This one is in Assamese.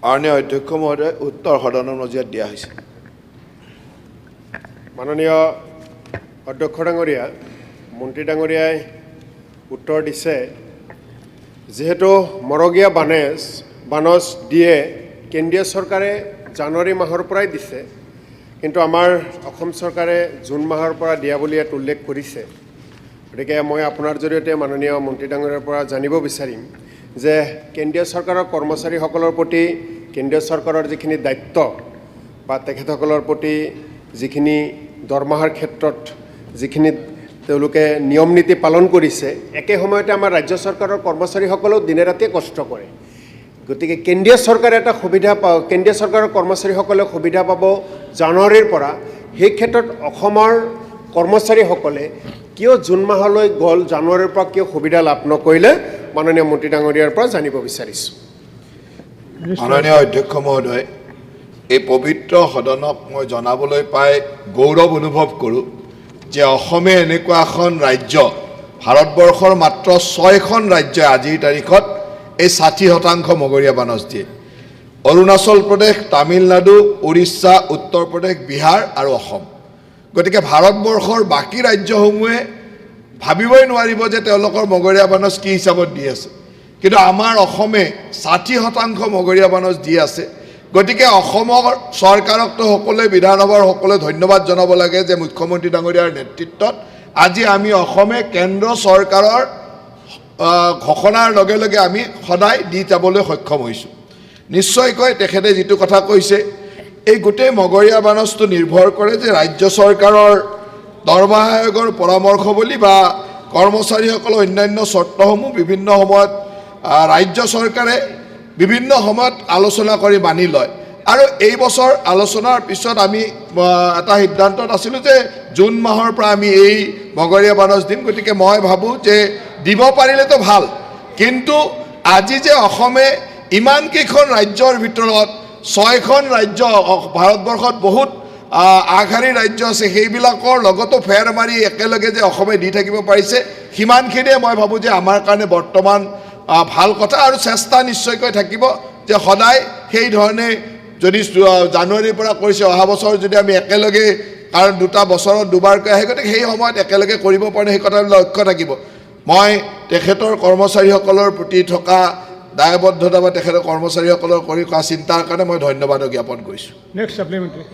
মাননীয় অধ্যক্ষ মহোদয়, উত্তৰ সদনৰ মজিয়াত দিয়া হৈছে। মাননীয় অধ্যক্ষ ডাঙৰীয়া, মন্ত্ৰী ডাঙৰীয়াই উত্তৰ দিছে, যেহেতু মৰগীয়া বানজ দিয়ে কেন্দ্ৰীয় চৰকাৰে জানুৱাৰী মাহৰ পৰাই দিছে, কিন্তু আমাৰ অসম চৰকাৰে জুন মাহৰ পৰা দিয়া বুলি ইয়াত উল্লেখ কৰিছে। গতিকে মই আপোনাৰ জৰিয়তে মাননীয় মন্ত্ৰী ডাঙৰীয়াৰ পৰা জানিব বিচাৰিম যে কেন্দ্ৰীয় চৰকাৰৰ কৰ্মচাৰীসকলৰ প্ৰতি কেন্দ্ৰীয় চৰকাৰৰ যিখিনি দায়িত্ব বা তেখেতসকলৰ প্ৰতি যিখিনি দৰমহাৰ ক্ষেত্ৰত যিখিনি তেওঁলোকে নিয়ম নীতি পালন কৰিছে, একে সময়তে আমাৰ ৰাজ্য চৰকাৰৰ কৰ্মচাৰীসকলেও দিনে ৰাতিয়ে কষ্ট কৰে। গতিকে কেন্দ্ৰীয় চৰকাৰে এটা সুবিধা কেন্দ্ৰীয় চৰকাৰৰ কৰ্মচাৰীসকলে সুবিধা পাব জানুৱাৰীৰ পৰা। সেই ক্ষেত্ৰত অসমৰ কৰ্মচাৰীসকলে কিয় জুন মাহলৈ গ'ল, জানুৱাৰীৰ পৰা কিয় সুবিধা লাভ নকৰিলে, মাননীয় মন্ত্ৰী ডাঙৰীয়াৰ পৰা জানিব বিচাৰিছোঁ। মাননীয় অধ্যক্ষ মহোদয়, এই পবিত্ৰ সদনক মই জনাবলৈ পাই গৌৰৱ অনুভৱ কৰোঁ যে অসমে এনেকুৱা এখন ৰাজ্য, ভাৰতবৰ্ষৰ মাত্ৰ 6খন ৰাজ্যই আজিৰ তাৰিখত এই 60% মগৰীয়া বানজ দিয়ে। অৰুণাচল প্ৰদেশ, তামিলনাডু, উৰিষ্যা, উত্তৰ প্ৰদেশ, বিহাৰ আৰু অসম। গতিকে ভাৰতবৰ্ষৰ বাকী ৰাজ্যসমূহে ভাবিবই নোৱাৰিব যে তেওঁলোকৰ মগৰীয়া বানজ কি হিচাপত দি আছে, কিন্তু আমাৰ অসমে 60% মগৰীয়া বানজ দি আছে। গতিকে অসমৰ চৰকাৰকতো সকলোৱে, বিধানসভাৰ সকলোৱে ধন্যবাদ জনাব লাগে যে মুখ্যমন্ত্ৰী ডাঙৰীয়াৰ নেতৃত্বত আজি আমি অসমে কেন্দ্ৰ চৰকাৰৰ ঘোষণাৰ লগে লগে আমি সদায় দি যাবলৈ সক্ষম হৈছোঁ। নিশ্চয়কৈ তেখেতে যিটো কথা কৈছে, এই গোটেই মগৰীয়া বানজটো নিৰ্ভৰ কৰে যে ৰাজ্য চৰকাৰৰ দৰমহা আয়োগৰ পৰামৰ্শৱলী বা কৰ্মচাৰীসকলৰ অন্যান্য চৰ্তসমূহ বিভিন্ন সময়ত ৰাজ্য চৰকাৰে বিভিন্ন সময়ত আলোচনা কৰি মানি লয়। আৰু এই বছৰ আলোচনাৰ পিছত আমি এটা সিদ্ধান্তত আছিলোঁ যে জুন মাহৰ পৰা আমি এই মগৰীয়া বানজ দিম। গতিকে মই ভাবোঁ যে দিব পাৰিলেতো ভাল, কিন্তু আজি যে অসমে ইমানকেইখন ৰাজ্যৰ ভিতৰত 6খন ৰাজ্য, ভাৰতবৰ্ষত বহুত আগশাৰীৰ ৰাজ্য আছে, সেইবিলাকৰ লগতো ফেৰ মাৰি একেলগে যে অসমে দি থাকিব পাৰিছে, সিমানখিনিয়ে মই ভাবোঁ যে আমাৰ কাৰণে বৰ্তমান ভাল কথা। আৰু চেষ্টা নিশ্চয়কৈ থাকিব যে সদায় সেই ধৰণে যদি জানুৱাৰীৰ পৰা কৰিছে, অহা বছৰ যদি আমি একেলগে, কাৰণ দুটা বছৰত দুবাৰকৈ আহে, গতিকে সেই সময়ত একেলগে কৰিব পাৰে, সেই কথাবিলাক লক্ষ্য থাকিব। মই তেখেতৰ কৰ্মচাৰীসকলৰ প্ৰতি থকা দায়বদ্ধতা বা তেখেতৰ কৰ্মচাৰীসকলৰ কৰি কৰা চিন্তাৰ কাৰণে মই ধন্যবাদ জ্ঞাপন কৰিছোঁ। নেক্সট সাপ্লিমেণ্টাৰী।